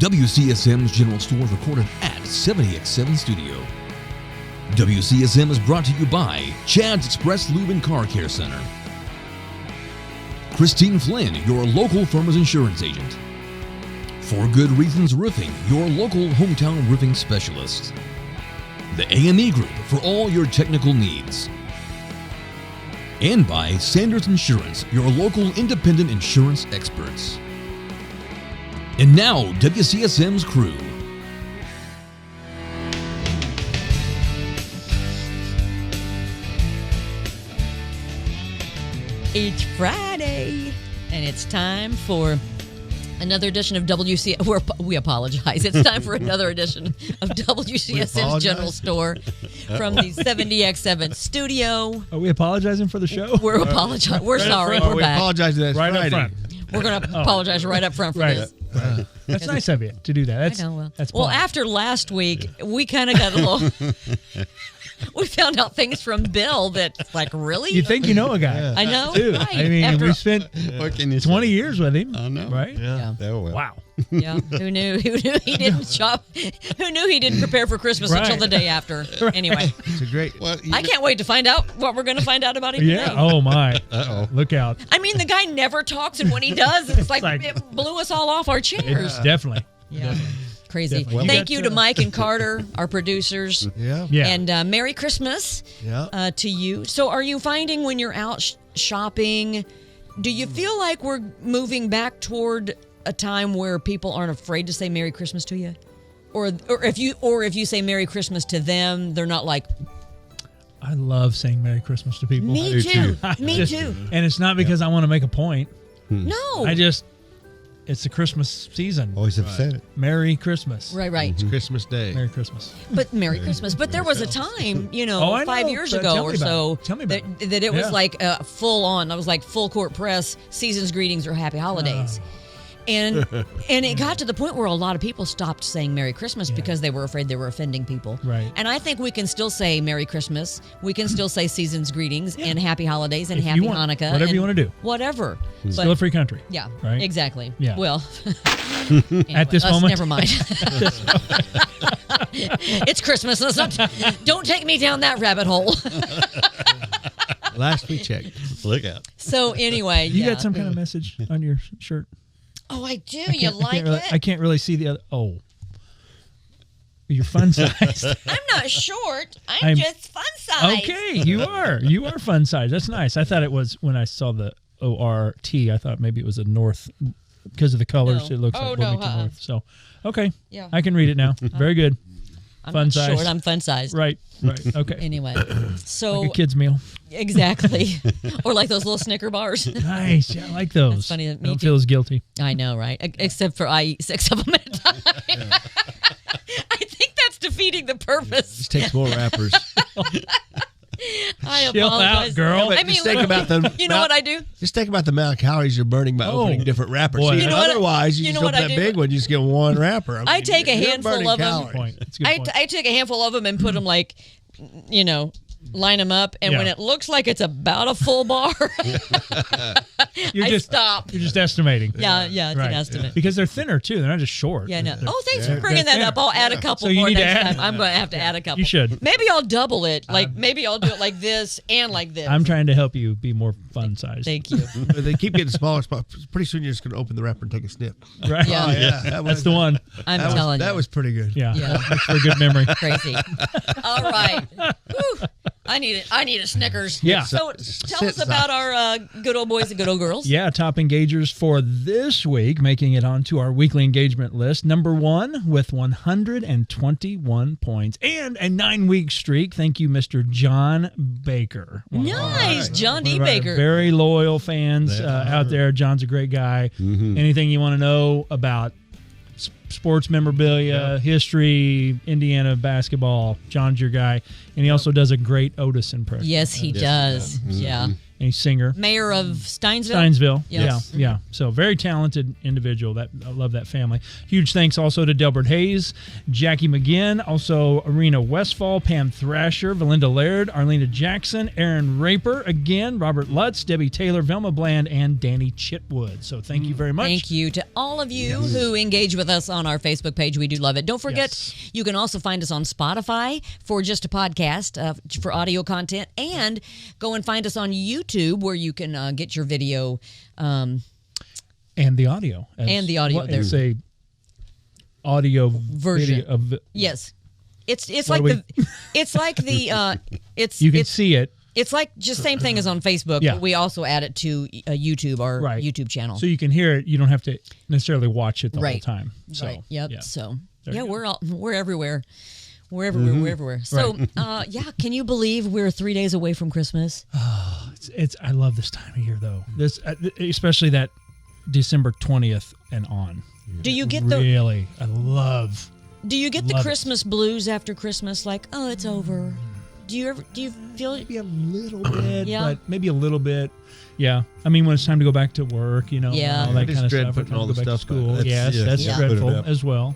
WCSM's General Store is recorded at 70X7 Studio. WCSM is brought to you by Chad's Express Lube and Car Care Center. Christine Flynn, your local Farmers Insurance agent. For Good Reasons Roofing, your local hometown roofing specialist. The AME Group for all your technical needs. And by Sanders Insurance, your local independent insurance experts. And now, WCSM's crew. It's Friday, and it's time for another edition of WCSM. We apologize. It's time for another edition of WCSM's General Store from the 70X7 studio. Are we apologizing for the show? We're apologizing. We're sorry. We're we back. apologize that Right Friday. up front. We're going to apologize right up front for Right. this. That's nice of you to do that. That's, I know. that's Well, polite. after last week, we kind of got a little... We found out things from Bill that, like, really? You think you know a guy. I know. Dude, Right. I mean, After- we spent What can you 20 say? years with him. I know. Right? Yeah. Oh, well. Wow. Yeah, who knew he didn't shop? Who knew he didn't prepare for Christmas Right. until the day after? Anyway, It's a great. Well, I can't wait to find out what we're going to find out about him Yeah. today. Oh, my. Uh-oh. Look out. I mean, the guy never talks, and when he does, it's like, like- it blew us all off our chairs. It's definitely. Yeah, crazy. Definitely. Thank You you got, to Mike and Carter, our producers, Yeah. Yeah. and Merry Christmas Yeah. to you. So, are you finding when you're out shopping, do you feel like we're moving back toward a time where people aren't afraid to say Merry Christmas to you? Or if you say Merry Christmas to them, they're not like, I love saying Merry Christmas to people. me too, me too. And it's not because I want to make a point. No. It's the Christmas season. Always have said it. Merry Christmas. Right. It's Christmas Day. Merry Christmas. But Merry Christmas. But there was a time, Oh, I 5 know, years but ago tell or me about so, it. Tell me about that it was Yeah. like full on. I was like full court press, season's greetings or happy holidays. And it got to the point where a lot of people stopped saying Merry Christmas because they were afraid they were offending people. Right. And I think we can still say Merry Christmas. We can still say season's greetings and happy holidays and If you happy want, Hanukkah. whatever and you wanna do. Whatever. Still a free country. Yeah. Right? Exactly. Yeah. Well. At this us, moment. never mind. It's Christmas. Let's not, don't take me down that rabbit hole. Last we checked. Look out. So anyway, You yeah. got some kind of message on your shirt? Oh, I do. I You can't like really, it? I can't really see the other. Oh. You're fun sized. I'm not short. I'm I'm- just fun size. Okay, you are. You are fun size. That's nice. I thought it was when I saw the ORT. I thought maybe it was a north because of the colors. No. It looks Oh, like no, Wilmington North. So, okay. Yeah. I can read it now. Very good. I'm fun not size. short. I'm fun sized. Right. Okay. Anyway, so Like a kid's meal. exactly, or like those little Snicker bars. Nice. Yeah, I like those. That's funny. I Me don't too. feel as guilty. I know, right? Except for I eat 6 of them at a time. I think that's defeating the purpose. Just takes more wrappers. I Chill out, apologize, girl. I But mean, just think about the. you know what I do? Just think about the amount of calories you're burning by Oh, opening different wrappers. boy. See, You know what I- otherwise, you you know just what open I that do? big one, you just get one wrapper. I take a you're handful burning of them. calories. Point. That's a good point. I take a handful of them and put them like, line them up, and Yeah. when it looks like it's about a full bar, I stop. You're just estimating. Yeah, it's an estimate. Because they're thinner too. They're not just short. Yeah, no. They're- Oh, thanks for bringing that They're up. I'll add a couple So you more need to next add- time. I'm going to have to add a couple. You should. Maybe I'll double it. Like maybe I'll do it like this and like this. I'm trying to help you be more fun sized. Thank you. But they keep getting smaller. Pretty soon, you're just going to open the wrapper and take a snip. Right. Yeah. Oh, yeah. That's the one. I'm That telling was, you. that was pretty good. Yeah. Yeah. That's for a good memory. Crazy. All right. Whew. I need a Snickers. Yeah. So tell us about our good old boys and good old girls. Yeah, top engagers for this week, making it onto our weekly engagement list. Number 1 with 121 points and a 9-week streak. Thank you, Mr. John Baker. Nice, John D. One of our Baker. very loyal fans out there. John's a great guy. Anything you want to know about sports memorabilia, history, Indiana basketball, John's your guy. And he also does a great Otis impression. Yes, he does. Yeah. And he's a singer. Mayor of Steinsville. Steinsville. Yes. Yeah. So very talented individual. I love that family. Huge thanks also to Delbert Hayes, Jackie McGinn, also Arena Westfall, Pam Thrasher, Valinda Laird, Arlena Jackson, Aaron Raper, again, Robert Lutz, Debbie Taylor, Velma Bland, and Danny Chitwood. So thank you very much. Thank you to all of you who engage with us on our Facebook page. We do love it. Don't forget, Yes. you can also find us on Spotify for just a podcast for audio content, and go and find us on YouTube where you can get your video. And the audio. And the audio there. It's a audio Version. video of Yes, it's What like do it's you can it's see it. it's like just same thing as on Facebook. Yeah. But we also add it to YouTube, our Right. YouTube channel. So you can hear it. You don't have to necessarily watch it the Right. whole time. So, Right. Yep. yeah. So There you go. we're everywhere. We're everywhere. We're everywhere. So can you believe we're 3 days away from Christmas? It's I love this time of year though. This especially that December 20th and on. Do you get Really, I love. Do you get the Love it. Christmas blues after Christmas? Like, oh, it's over. Do you feel? Maybe a little bit, Yeah. but maybe a little bit. Yeah, I mean when it's time to go back to work, Yeah. all that I just kind of dread stuff. putting Time all to the go back to stuff back. school. That's- Yes, yeah, that's yeah. Put it dreadful up. as well.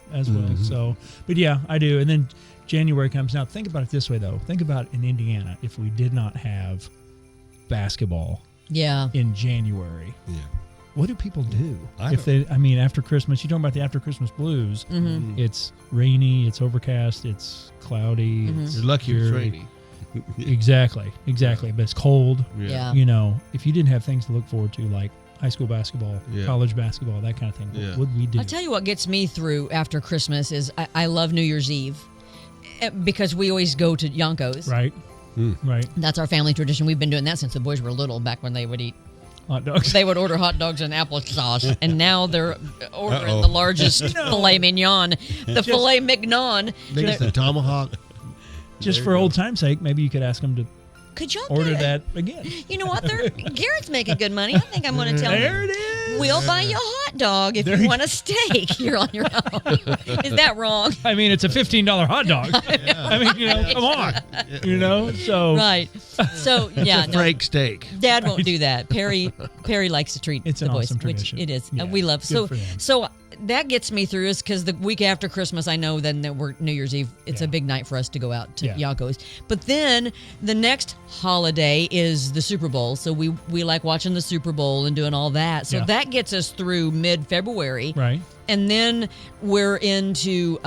So, but yeah, I do. And then January comes out. Think about it this way though. Think about in Indiana if we did not have basketball Yeah. in January. Yeah. What do people do I if they? I mean, after Christmas, you're talking about the after Christmas blues. Mm-hmm. It's rainy, it's overcast, it's cloudy. Mm-hmm. It's You're lucky it's dreary. rainy. Exactly. But it's cold. Yeah. You know, if you didn't have things to look forward to, like high school basketball, Yeah. college basketball, that kind of thing, Yeah. what would we do? I'll tell you what gets me through after Christmas is I love New Year's Eve because we always go to Yanko's. Right. Right. That's our family tradition. We've been doing that since the boys were little. Back when they would eat, Hot dogs. they would order hot dogs and applesauce, and now they're ordering Uh-oh. the largest filet mignon, the filet mignon. They get the tomahawk. Just for old time's sake, maybe you could ask them to Could y'all order get that again. You know what? Garrett's making good money. I think I'm going to tell There him. it is. We'll buy you a hot dog if There you you want a steak. You're on your own. Is that wrong? I mean, it's a $15 hot dog. I mean, come on. So Right. So yeah, no, Frank steak. Dad won't do that. Perry likes to treat It's the an boys, awesome which tradition. it is. Yeah, We love. good So for them. so that gets me through is because the week after Christmas, I know then that we're New Year's Eve. It's Yeah. a big night for us to go out to Yeah. Yanko's. But then the next holiday is the Super Bowl. So we like watching the Super Bowl and doing all that. So Yeah. that gets us through mid-February. right. And then we're into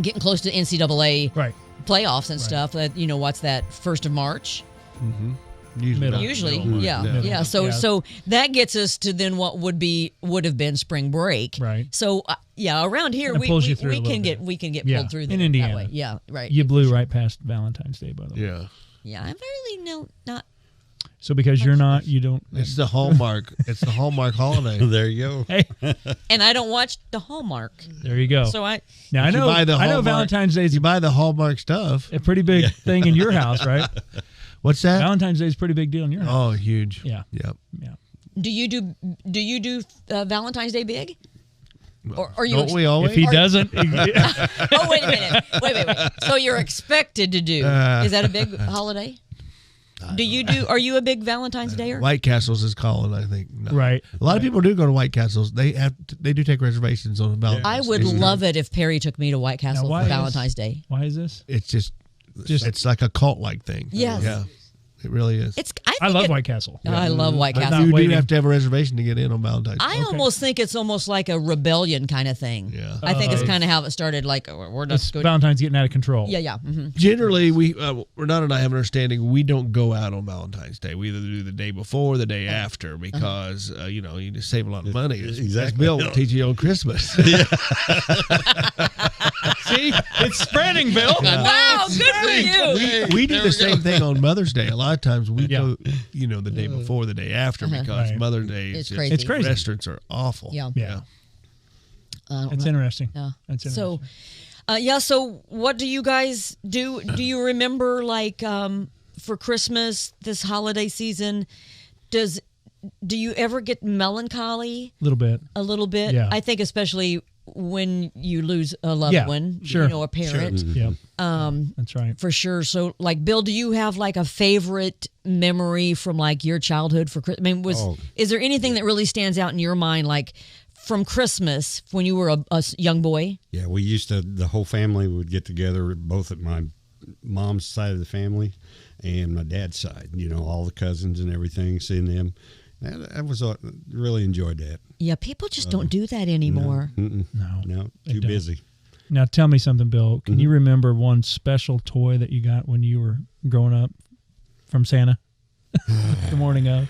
getting close to NCAA Right. playoffs and stuff. What's that? 1st of March. Usually. Middle. Usually, Middle. yeah. Yeah. So that gets us to then what would have been spring break. Right. So around here Kinda we pulls you through a little can bit. we can get Yeah, pulled through in there Indiana. that way. Yeah, right. You blew right past Valentine's Day, by the way. Yeah. Yeah, I'm really not. So because you're not, you don't. It's the Hallmark. It's the Hallmark holiday. There you go. Hey, And I don't watch the Hallmark, there you go. so I. Now I If you know. buy the I know Hallmark- Valentine's Day is You buy the Hallmark stuff. a pretty big thing in your house, right? What's that? Valentine's Day is a pretty big deal in your house. Oh, huge. Yeah. Yep. Yeah. Do you do Valentine's Day big? Or are you? Don't we always? If he doesn't, Oh wait a minute! Wait! So you're expected to do? Is that a big holiday? Do you do? Are you a big Valentine's Dayer? White Castles is calling, I think. No. right? A lot of people do go to White Castles. They do take reservations on Valentine's. I would Day. love it if Perry took me to White Castle Now, why for is- Valentine's Day. Why is this? It's just Just- it's like a cult like thing. Yes. Yeah. It really is. I love White Castle. I love White But Castle. not you do waiting. have to have a reservation to get in on Valentine's. I almost think it's almost like a rebellion kind of thing. Yeah. I think it's kind of how it started. Like we're It's just going. Valentine's getting out of control. Yeah. Mm-hmm. Generally, Renata and I have an understanding we don't go out on Valentine's Day. We either do the day before or the day after because, you just save a lot of money. Exactly. As Bill will teach you on Christmas. See, it's spreading, Bill. Wow, good for you. we do the same thing on Mother's Day. A lot of times we Yeah. go, the day before, the day after because Right. Mother's Day It's is crazy. It's crazy. Restaurants are awful. Yeah. Yeah, Uh, it's interesting. Yeah. That's interesting. So, so what do you guys do? Do you remember, like, for Christmas, this holiday season, do you ever get melancholy a little bit. a little bit? Yeah. I think especially when you lose a loved Yeah, one, sure. a parent. Yep. That's right. For sure. So, like, Bill, do you have like a favorite memory from like your childhood for Christmas? I mean, is there anything that really stands out in your mind, like from Christmas when you were a young boy? Yeah, we used to, the whole family would get together, both at my mom's side of the family and my dad's side, all the cousins and everything, seeing them. That was really enjoyed that. Yeah, people just don't do that anymore. No, they too don't. busy. Now, tell me something, Bill. Can you remember one special toy that you got when you were growing up from Santa? The morning of?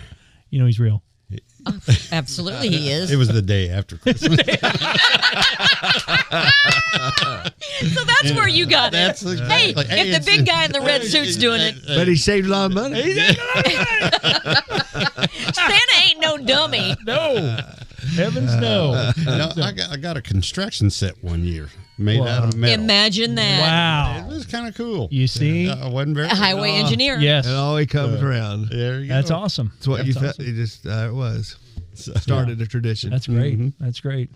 You know he's real. Absolutely, he is. It was the day after Christmas. So that's where you got That's it. exactly. Hey, if the big guy in the red suit's doing it, But he saved a lot of money. Santa ain't no dummy. No. Heavens no. No, I got a construction set one year made out of metal. Imagine that. It Wow. was kind of cool. You see? I wasn't very A highway engineer. Yes. It always comes around. There you That's go. awesome. It's what you That's felt. awesome. You just it was started a tradition. That's great. That's great.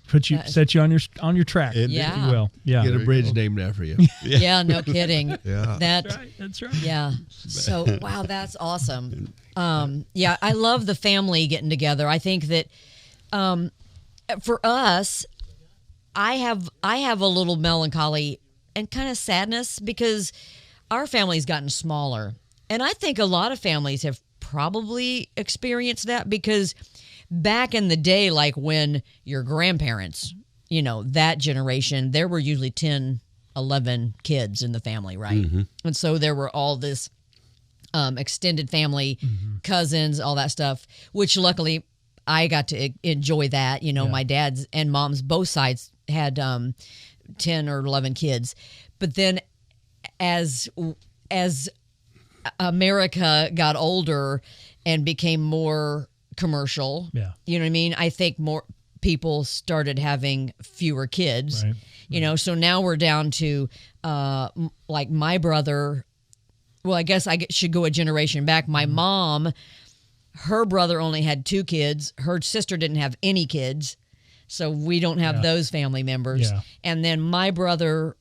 Set you on your track, It did. Yeah. if you will. Yeah. Get a you bridge go. named after you. Yeah, no kidding. Yeah. That's right. That's right. Yeah. So, wow, that's awesome. Yeah, I love the family getting together. I think that for us, I have a little melancholy and kind of sadness because our family's gotten smaller. And I think a lot of families have probably experienced that because back in the day, like when your grandparents, that generation, there were usually 10, 11 kids in the family, right? And so there were all this extended family, cousins, all that stuff, which luckily I got to enjoy that. My dad's and mom's, both sides had 10 or 11 kids. But then as America got older and became more commercial, you know what I mean? I think more people started having fewer kids, Right. So now we're down to like my brother. Well, I guess I should go a generation back. My mom, her brother only had 2 kids. Her sister didn't have any kids. So we don't have those family members. Yeah. And then my brothers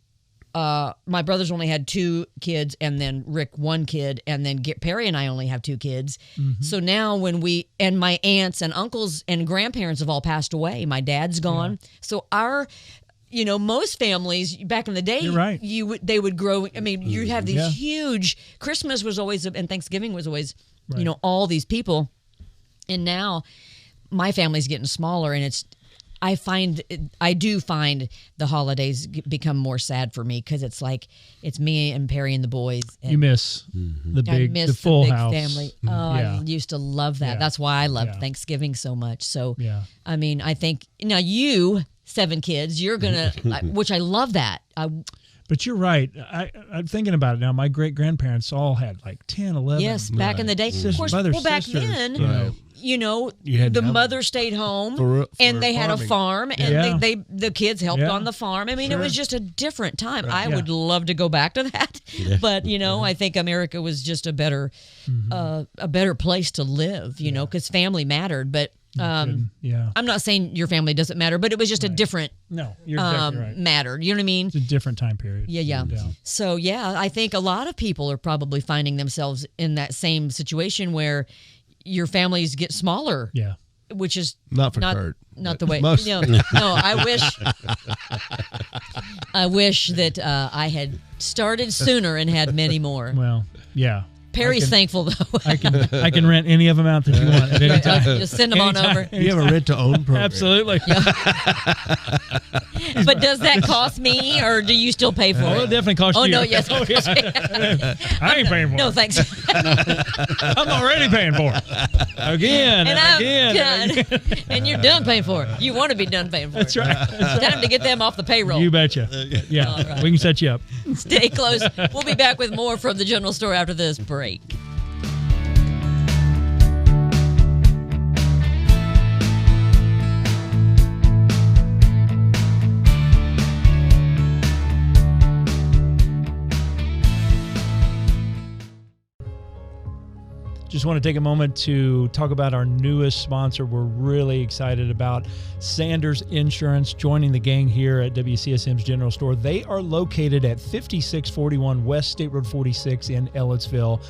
only had 2 kids, and then Rick 1 kid, and then Perry and I only have 2 kids. So now and my aunts and uncles and grandparents have all passed away. My dad's gone. So our, most families back in the day, You're right. they would grow. I mean, you have these huge, Christmas was always, and Thanksgiving was always, all these people. And now my family's getting smaller, and I do find the holidays become more sad for me because it's like it's me and Perry and the boys. And You miss the full big house. family. Oh, I used to love that. Yeah. That's why I love Yeah. Thanksgiving so much. So, Yeah. I mean, I think now you 7 kids, you're gonna, which I love that. But you're right. I'm thinking about it now. My great grandparents all had like 10, 11. Yes, back in the day. Of course, brothers, back sisters, then, You had the to have mother stayed home for and they had a farming. farm, and Yeah. the kids helped Yeah. on the farm. I mean, it Sure. was just a different time. I Yeah. would love to go back to that, but I think America was just a better place to live. Because family mattered. But Yeah. I'm not saying your family doesn't matter, but it was just a different No, you're exactly right. mattered. You know what I mean? It's a different time period. Yeah. So, I think a lot of people are probably finding themselves in that same situation where your families get smaller. Yeah. Which is Not for Kurt, not but the way. most- No, I wish that I had started sooner and had many more. Well, yeah. Perry's thankful though. I can rent any of them out that you want at any time. Just send them on over. You have a rent to own program. Absolutely. But does that cost me, or do you still pay for Oh, it? it definitely costs Oh you. no, yes. I ain't paying for No, it. thanks. I'm already paying for it. Again And and I'm again. done. And you're done paying for it. You want to be done paying for That's it. right. That's right. Time to get them off the payroll. You betcha. Yeah. All right. We can set you up. Stay close. We'll be back with more from the General Store after this break. Just want to take a moment to talk about our newest sponsor. We're really excited about Sanders Insurance joining the gang here at WCSM's General Store. They are located at 5641 West State Road 46 in Ellettsville.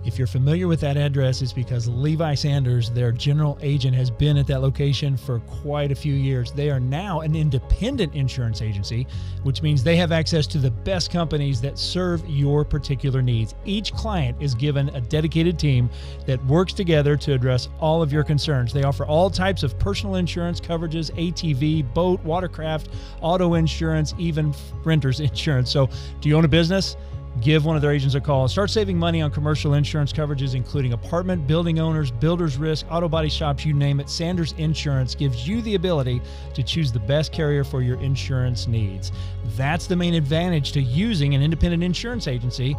If you're familiar with that address, it's because Levi Sanders, their general agent, has been at that location for quite a few years. They are now an independent insurance agency, which means they have access to the best companies that serve your particular needs. Each client is given a dedicated team that works together to address all of your concerns. They offer all types of personal insurance coverages, ATV, boat, watercraft, auto insurance, even renter's insurance. So, do you own a business? Give one of their agents a call and start saving money on commercial insurance coverages, including apartment building owners, builder's risk, auto body shops, you name it. Sanders Insurance gives you the ability to choose the best carrier for your insurance needs. That's the main advantage to using an independent insurance agency.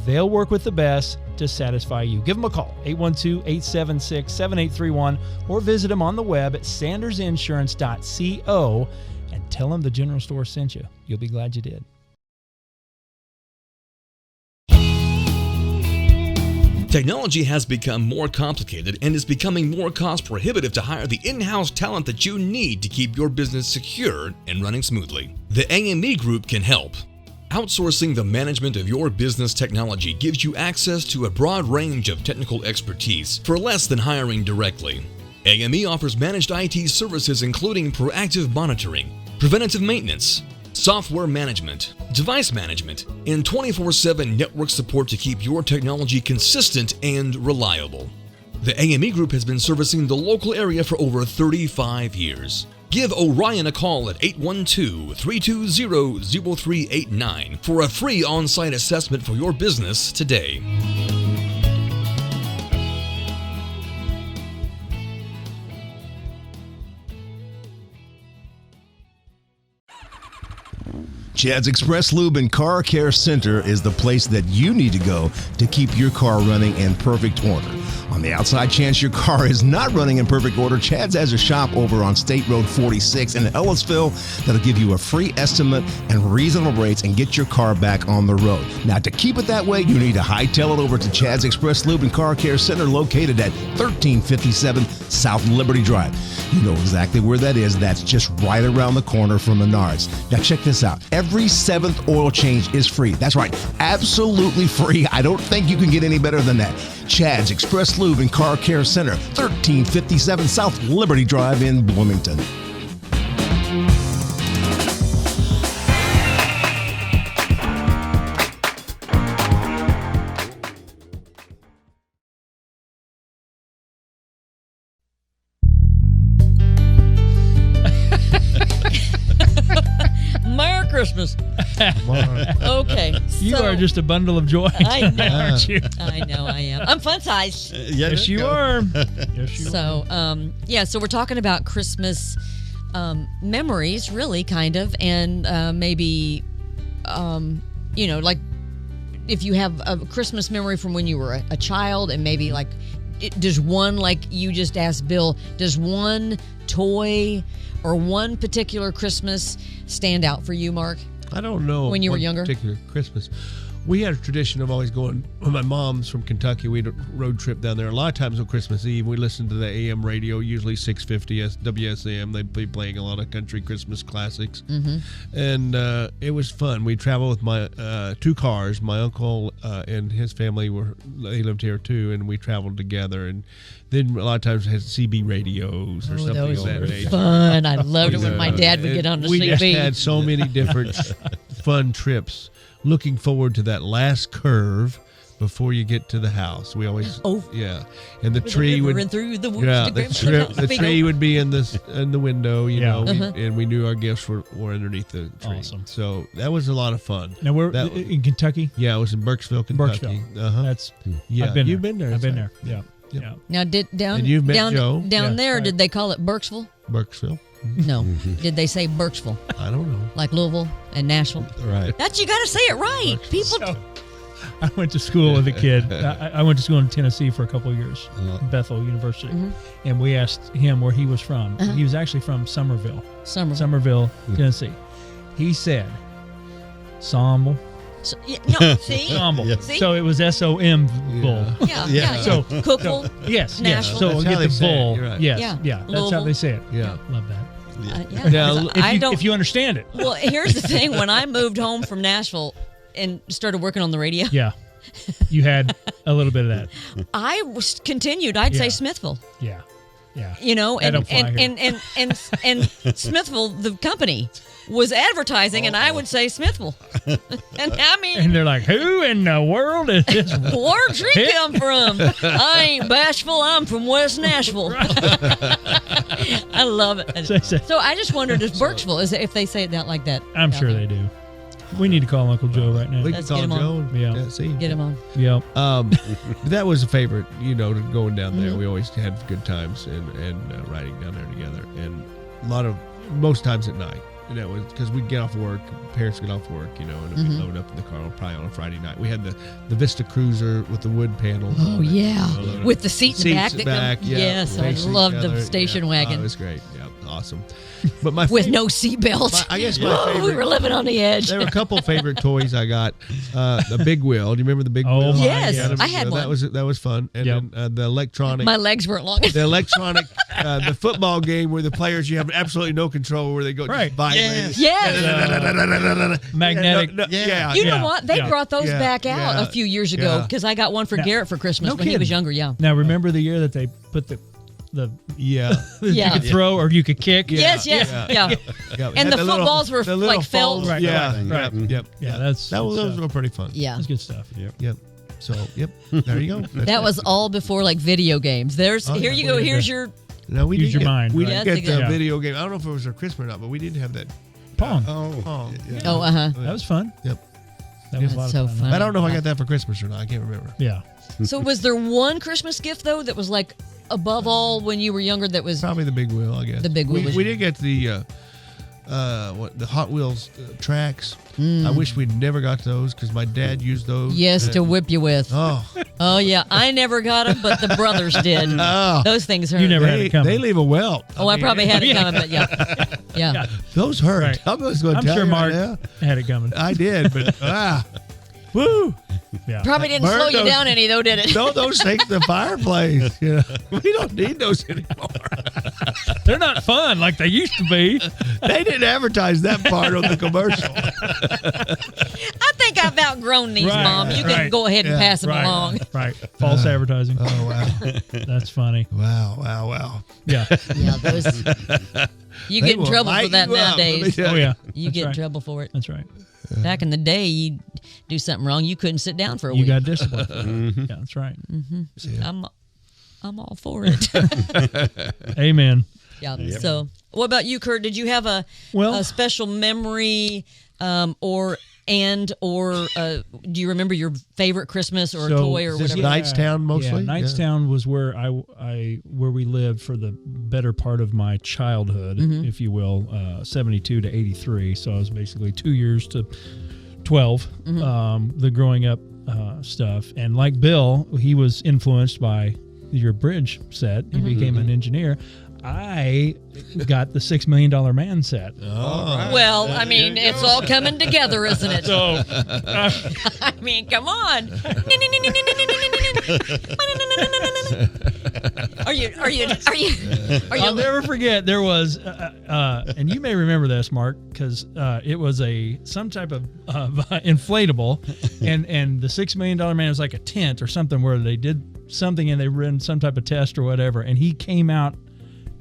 They'll work with the best to satisfy you. Give them a call, 812-876-7831, or visit them on the web at sandersinsurance.co and tell them the General Store sent you. You'll be glad you did. Technology has become more complicated and is becoming more cost prohibitive to hire the in-house talent that you need to keep your business secure and running smoothly. The AME Group can help. Outsourcing the management of your business technology gives you access to a broad range of technical expertise for less than hiring directly. AME offers managed IT services including proactive monitoring, preventative maintenance, software management, device management, and 24/7 network support to keep your technology consistent and reliable. The AME Group has been servicing the local area for over 35 years. Give Orion a call at 812-320-0389 for a free on-site assessment for your business today. Chad's Express Lube and Car Care Center is the place that you need to go to keep your car running in perfect order. On the outside chance your car is not running in perfect order, Chad's has a shop over on State Road 46 in Ellisville that'll give you a free estimate and reasonable rates and get your car back on the road. Now, to keep it that way, you need to hightail it over to Chad's Express Lube and Car Care Center located at 1357 South Liberty Drive. You know exactly where that is. That's just right around the corner from Menards. Now, check this out. Every 7th oil change is free. That's right, absolutely free. I don't think you can get any better than that. Chad's Express Lube and Car Care Center, 1357 South Liberty Drive in Bloomington. Merry Christmas. Okay. You so- are just a bundle of joy, I know. aren't you? I know I am. I'm fun sized. Yes, you are. Yes, you are. So, so we're talking about Christmas memories, really, kind of, and maybe, like if you have a Christmas memory from when you were a child, and maybe like, does one, like you just asked Bill, does one toy or one particular Christmas stand out for you, Mark? I don't know. When you were one younger? particular Christmas. We had a tradition of always going, when my mom's from Kentucky, we'd road trip down there. A lot of times on Christmas Eve, we listened to the AM radio, usually 650 WSAM. They'd be playing a lot of country Christmas classics. Mm-hmm. And it was fun. We traveled with my 2 cars. My uncle and his family, they lived here too, and we traveled together. And then a lot of times had CB radios or something those of that were nature. fun. I loved it when my dad would get on the We CB. just had so many different fun trips. Looking forward to that last curve before you get to the house. We always, and the tree would, through the woods. the tree would be in the window, you know, Uh-huh. and we knew our gifts were underneath the tree. Awesome. So that was a lot of fun. Now we're That- in Kentucky. Yeah, it was in Burkesville, Kentucky. Burkesville. Uh-huh. That's Yeah, I've been you've there. been there. I've been that's there. right. Yeah. Yep. Yeah. Now, down And you've met down Joe. Yeah, there, right. did they call it Burkesville? Burkesville. No. Did they say Burkesville, I don't know. like Louisville and Nashville? Right. That's, you got to say it right. People. So, I went to school with a kid. I went to school in Tennessee for a couple of years, Bethel University, and we asked him where he was from. He was actually from Somerville, Somerville. Tennessee. He said, Somerville. So, no, see? Somerville. See? So it was SOM bull. Yeah. So- Cookville. Yes, yes. Nashville. So That's we'll how get they the say it, bull. you're right. Yes, Yeah. yeah. That's Louisville. how they say it. Yeah. Love that. Now, I don't. If you understand it. Well, here's the thing. When I moved home from Nashville and started working on the radio, Yeah. you had a little bit of that. I was continued. I'd say Yeah. Smithville. Yeah. Yeah. You know, That and don't fly and, here. and Smithville, the company, was advertising, and I would say Smithville. And I mean, And they're like, who in the world is this? where'd she come from? I ain't bashful. I'm from West Nashville. I love it. So I just wondered if Burkesville is if they say it out like that. I'm sure they do. We need to call Uncle Joe right now. We can Let's call get him Joe. on. Yeah. See. Get him on. Yep. But that was a favorite, going down Mm-hmm. there. We always had good times and riding down there together, and most times at night. And that was because we'd get off work, parents get off work, and we'd Mm-hmm. load up in the car probably on a Friday night. We had the Vista Cruiser with the wood panels. Oh on it, yeah, load up. with the seat in the back. Seats that back, come- yeah. Yes, I Facing loved each the other, station yeah. wagon Oh, it was great. Yeah, awesome. But my with favorite- no seatbelt. I guess my favorite. we were living on the edge. There were a couple favorite toys I got. The big wheel. Do you remember the big Oh, wheel? my Yes, God. I had That one. was fun. And Yep. then the electronic. My legs weren't long enough. The electronic, the football game where the players you have absolutely no control where they go Right. just vibrate. Yes. Magnetic. Yeah. You know Yeah, what? They yeah, brought those yeah, back out yeah, a few years ago yeah. because I got one for Yeah. Garrett for Christmas No when he kidding. was younger. Yeah. Now, remember the year that they put the Yeah. you Yeah. could throw or you could kick? Yes. Yeah. Yeah. And the footballs were the little like felt. fold- Right, Yeah. right, right. Yep. Yeah, that's those good stuff. were pretty fun. Yeah. That's good stuff. Yep. So, there you go. That's That it. was all before like video games. Here yeah. you go. We had Here's the- your No, we Use didn't your get, mind, We right? didn't That's get the exactly- video game. I don't know if it was for Christmas or not, but we did have that. Pong. Oh, yeah. Oh, That was fun. Yep. That was a lot so of fun. fun. I don't know if I got that for Christmas or not. I can't remember. Yeah. So was there one Christmas gift though that was like above all when you were younger? That was Probably the big wheel, I guess. The big wheel was- We did get the the Hot Wheels tracks. I wish we'd never got those because my dad used those. yes and- to whip you with. Oh, Oh yeah, I never got them, but the brothers did. Oh. Those things hurt. You never had it coming. they leave a welt. Oh, I probably had it coming, but yeah. Those hurt. Right. I'm just going to I'm tell sure you Mark right now. had it coming. I did, but woo! Yeah. Probably didn't Burned slow you those- down any though, did it? Throw those things in the fireplace. We don't need those anymore. They're not fun like they used to be. They didn't advertise that part on the commercial. I think I've outgrown these, Right, Mom. You can right. go ahead and Yeah, pass them Right. along. Right. False advertising. Oh wow! That's funny. Wow! Yeah. Yeah, those. You They get in will trouble for light that you up, let me nowadays. tell Oh, yeah. You That's get in right. trouble for it. That's right. Back in the day, you do something wrong, you couldn't sit down for a You week. got discipline. Yeah, that's right. I'm all for it. Amen. Yeah. So, what about you, Kurt? Did you have a special memory, or do you remember your favorite Christmas or So, toy or Is this whatever? Knightstown mostly? Yeah, Knightstown was where where we lived for the better part of my childhood, if you will, 72 to 83. So I was basically 2 years to 12, the growing up stuff. And like Bill, he was influenced by your bridge set. He became an engineer. I got the $6 Million Man set. Well, I mean, it's all coming together, isn't it? So I mean, come on. Are you? I'll never forget. There was, and you may remember this, Mark, because it was some type of inflatable, and the $6 Million Man was like a tent or something where they did something and they ran some type of test or whatever, and he came out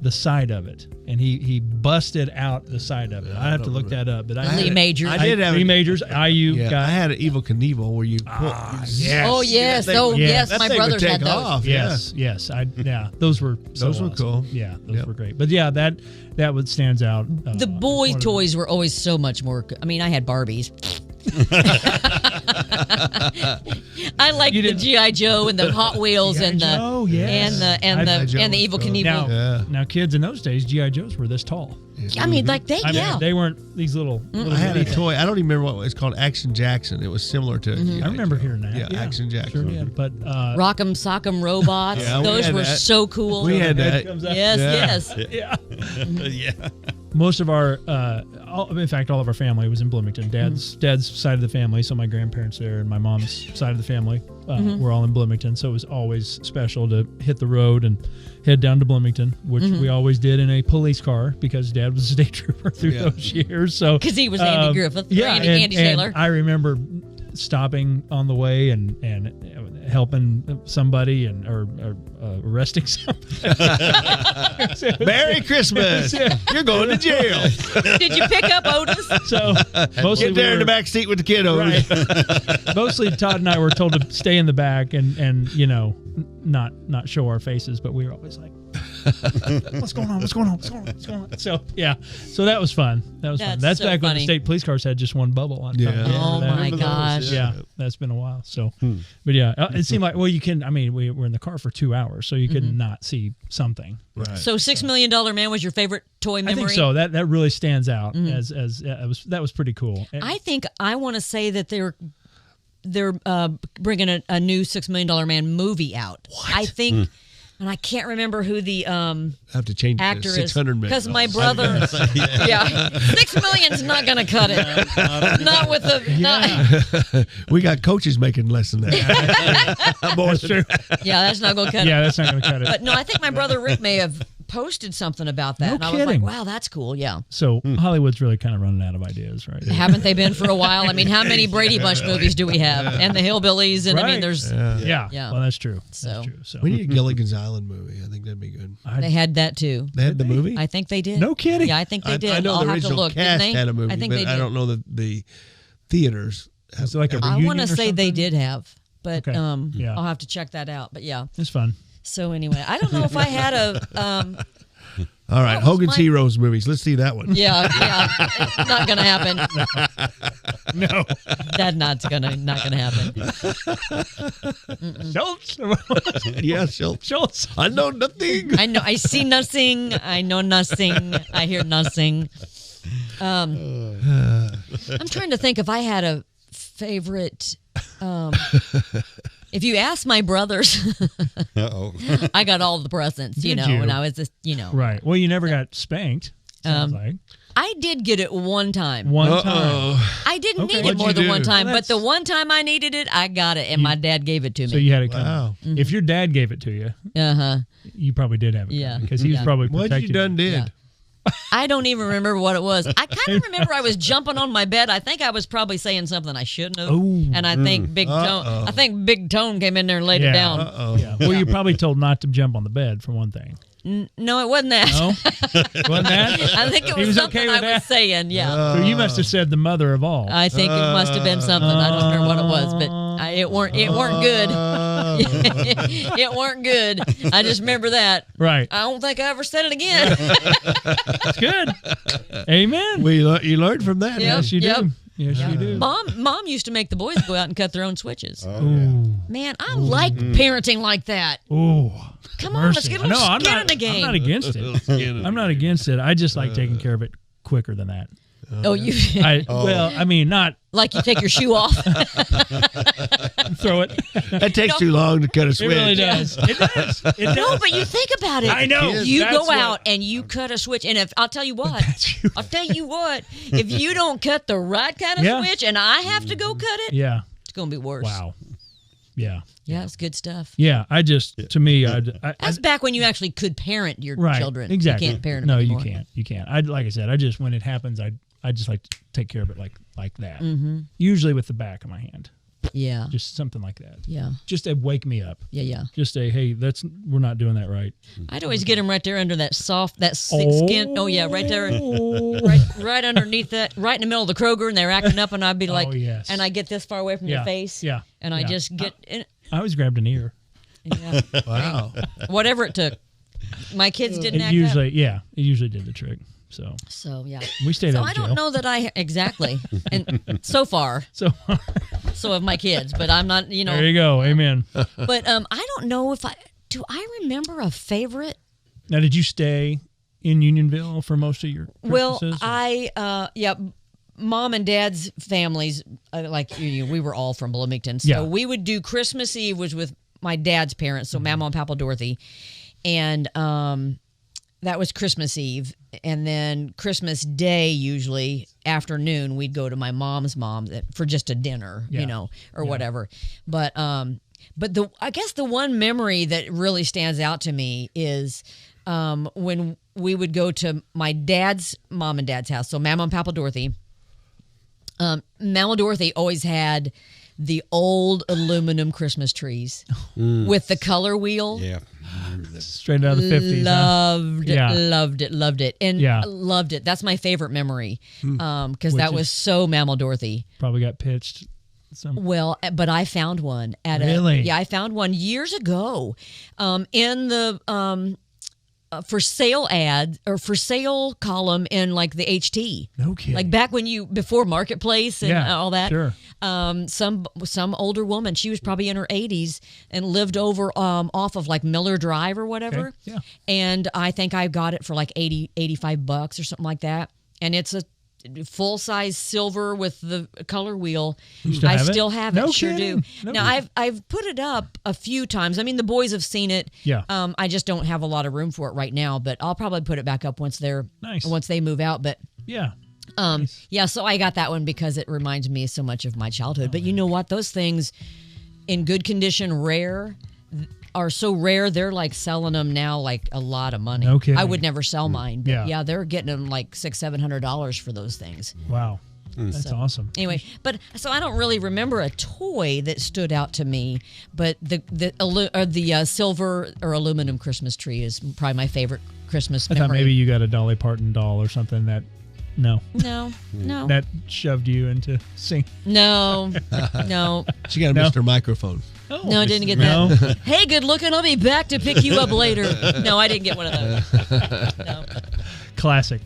the side of it, and he busted out the side of it. I have to look that up, but Lee Majors. I did have Lee a- Majors, IU Yeah, guy. I had an Evil Knievel where you pull. yes. Oh yes. That thing Oh would- yes. that My thing would brothers had take those. off. Yes, those were Those were awesome. cool. Yeah, those Yep. were great. But yeah, that would stands out. The boy one of the- toys were always so much more. I mean, I had Barbies. I like You the didn't- GI Joe and the Hot Wheels G.I. and the Joe, yes. and G.I. Joe the was Evil cool. Knievel. Now, Yeah. now, kids in those days, GI Joes were this tall. I mean, like they I mean, yeah. they weren't these little. I had a toy. I don't even remember what it's called. Action Jackson. It was similar to. Mm-hmm. I remember hearing that. Yeah, Action Jackson. Sure did. But Rock'em Sock'em robots. Yeah, we Those had were that. so cool. We had head that. comes out. Yes, Yeah. yes. yeah. Most of our, in fact, all of our family was in Bloomington. Dad's side of the family, so my grandparents there, and my mom's side of the family were all in Bloomington. So it was always special to hit the road and head down to Bloomington, which we always did in a police car because Dad was a state trooper through those years. So 'Cause he was Andy Griffith, or yeah, Andy Sailor. I remember stopping on the way and helping somebody or arresting somebody. Merry Christmas. You're going to jail. Did you pick up Otis? So mostly Get there in the back seat with the kiddos. Right. Mostly Todd and I were told to stay in the back and not show our faces, but we were always like, what's going on? So yeah, so that was fun. That's so back when the funny. state police cars had just one bubble on top. Yeah. Oh That- my gosh. Yeah, that's been a while. So, but yeah, it seemed like we were in the car for 2 hours, so you could not see something. Right. So $6 Million Man was your favorite toy memory? I think so. That really stands out as that was pretty cool. I want to say that they're bringing a new $6 Million Man movie out. What? I think, and I can't remember who the I have to change actor it to is 600 minutes. because my brother, yeah, 6 million's not going to cut it. Not with the, We got coaches making less than that. That's true. yeah, that's not going to cut Yeah, it. that's not going to cut it. But no, I think my brother Rick may have posted something about that, No and I was like, kidding. wow, that's cool. Yeah. So Hollywood's really kind of running out of ideas, right? Haven't they been for a while? I mean, how many Brady Bunch movies do we have? And the Hillbillies, and I mean, Right. there's Yeah. Yeah. Well, that's true. So- That's true. So We need a Gilligan's Island movie. I think that'd be good. they had that too. They had the movie? I think they did. No kidding. Yeah, I think they did. I know I'll the have to original look. cast Didn't they? had a movie, I think but they did. I don't know that the theaters have. Is it like a I reunion want to or say they something? did have, but Okay. Yeah. I'll have to check that out. But yeah. It's fun. So anyway, I don't know if I had a All right, was Hogan's my- Heroes movies. Let's see that one. yeah, it's not gonna happen. No. That's not gonna happen. Schultz. Yeah, Schultz. I know nothing. I see nothing. I know nothing. I hear nothing. I'm trying to think if I had a favorite. If you ask my brothers, Uh-oh. I got all the presents, Did when you? I was just, Right. Well, you never got spanked. Sounds like I did get it one time. one time. I didn't Okay. need it What'd more you than do? one time, Well, but the one time I needed it, I got it, and my dad gave it to So me. you had it coming. Wow. If your dad gave it to you, Uh-huh. you probably did have it. Yeah. Because he was Yeah. probably What protecting you done did? Yeah. I don't even remember what it was. I kind of remember I was jumping on my bed. I think I was probably saying something I shouldn't have. Ooh. And I think Big Tone. I think Big Tone came in there and laid Yeah. it down. Uh-oh. Yeah. Well, you're probably told not to jump on the bed for one thing. No, it wasn't that. No, wasn't that? I think it He was, was something okay with I was that? saying. Yeah. So you must have said the mother of all. I think it must have been something. I don't remember what it was, but it weren't good. It weren't good. I just remember that. Right. I don't think I ever said it again. That's good. Amen. You learned from that. Yep. Yes, you Yep. do. Yes, you do. Mom used to make the boys go out and cut their own switches. Ooh. Man, I like parenting like that. Ooh. Come on, let's get a little I'm skin not, in the game. I'm not against it. I'm not against it. I just like taking care of it quicker than that. Oh, you Well, I mean, not like you take your shoe off. throw it. That takes too long to cut a It switch. really does. It does. It does. No, but you think about it. I know. You That's go what- out and you cut a switch, and if I'll tell you what, if you don't cut the right kind of Yeah. switch, and I have to go cut it, Yeah. it's gonna be worse. Wow. Yeah. Yeah, it's good stuff. Yeah. To me, I That's back when you actually could parent your right. children. Exactly. You can't parent no, them anymore. you can't. You can't. Like I said, I just when it happens, I just like to take care of it like that. Mm-hmm. Usually with the back of my hand, Yeah. just something like that. Yeah. Just to wake me up. Yeah. Just say, hey, we're not doing that right. I'd always get them right there under that soft, that thick Oh. skin. Oh yeah, right there, right underneath that, right in the middle of the Kroger, and they're acting up, and I'd be like, Oh, yes. and I get this far away from Yeah. their face, Yeah. and I Yeah. just get, in, I always grabbed an ear. yeah, Wow. whatever it took. My kids didn't It act usually did the trick. So up, so yeah. we stayed So out I of jail. don't know that I exactly, and so far, So so have my kids, but I'm not, there you go. Amen. But I don't know if I remember a favorite. Now, did you stay in Unionville for most of your Well, Christmases? Mom and Dad's families, we were all from Bloomington. So Yeah. we would do Christmas Eve was with my dad's parents, so Mama and Papa Dorothy. And that was Christmas Eve. And then Christmas Day, usually afternoon, we'd go to my mom's mom for just a dinner, Yeah. or whatever. But I guess the one memory that really stands out to me is when we would go to my dad's mom and dad's house. So Mama and Papa Dorothy. Mama Dorothy always had the old aluminum Christmas trees with the color wheel. Yeah. I remember this. Straight out of the 50s. Loved it, Yeah. loved it, and Yeah. loved it. That's my favorite memory because that Which was so Mammal Dorothy. Probably got pitched. Well, but I found one at Really? I found one years ago, in the for sale ad or for sale column in like the HT. No kidding. Like back when before Marketplace and Yeah, all that. sure. Some older woman, she was probably in her 80s and lived over off of like Miller Drive or whatever. Okay, yeah. And I think I got it for like $85 or something like that. And it's a full size silver with the color wheel. still I have it? still have No it. Sure kidding. do. No Now kidding. I've put it up a few times. I mean, the boys have seen it. Yeah. I just don't have a lot of room for it right now, but I'll probably put it back up once Nice. they move out. But Yeah. yeah, so I got that one because it reminds me so much of my childhood. But you know what? Those things in good condition, are so rare. They're like selling them now like a lot of money. No kidding. I would never sell mine. But Yeah. yeah, they're getting them like $600-$700 for those things. Wow. That's awesome. Anyway, but so I don't really remember a toy that stood out to me, but the silver or aluminum Christmas tree is probably my favorite Christmas I memory. thought maybe you got a Dolly Parton doll or something that, no, No. that shoved you into sing. No. She got a No. Mr. Microphone. No, I didn't get No. that. Hey, good looking. I'll be back to pick you up later. No, I didn't get one of those. No. Classic.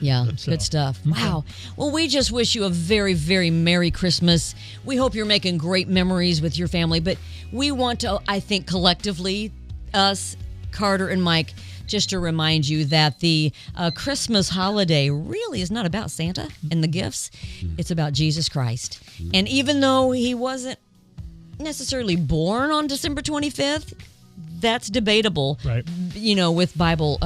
Yeah, good stuff. Wow. Well, we just wish you a very, very Merry Christmas. We hope you're making great memories with your family, but we want to, I think, collectively, us, Carter and Mike, just to remind you that the Christmas holiday really is not about Santa and the gifts. It's about Jesus Christ. And even though he wasn't necessarily born on December 25th, that's debatable, Right. you know, with Bible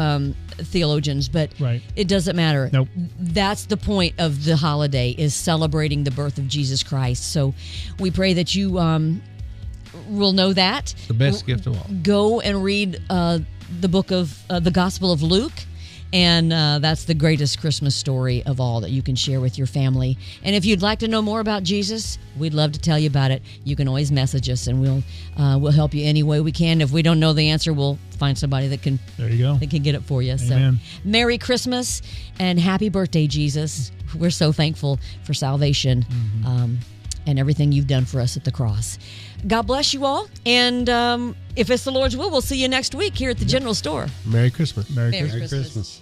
theologians, but Right. it doesn't matter. Nope. That's the point of the holiday, is celebrating the birth of Jesus Christ. So we pray that you will know that. The best gift of all. Go and read the book of the Gospel of Luke. And that's the greatest Christmas story of all that you can share with your family. And if you'd like to know more about Jesus, we'd love to tell you about it. You can always message us, and we'll help you any way we can. If we don't know the answer, we'll find somebody that can There you go. get it for you. Amen. So, Merry Christmas and happy birthday, Jesus. We're so thankful for salvation and everything you've done for us at the cross. God bless you all. And if it's the Lord's will, we'll see you next week here at the General Store. Merry Christmas. Merry Merry Christmas. Merry Christmas.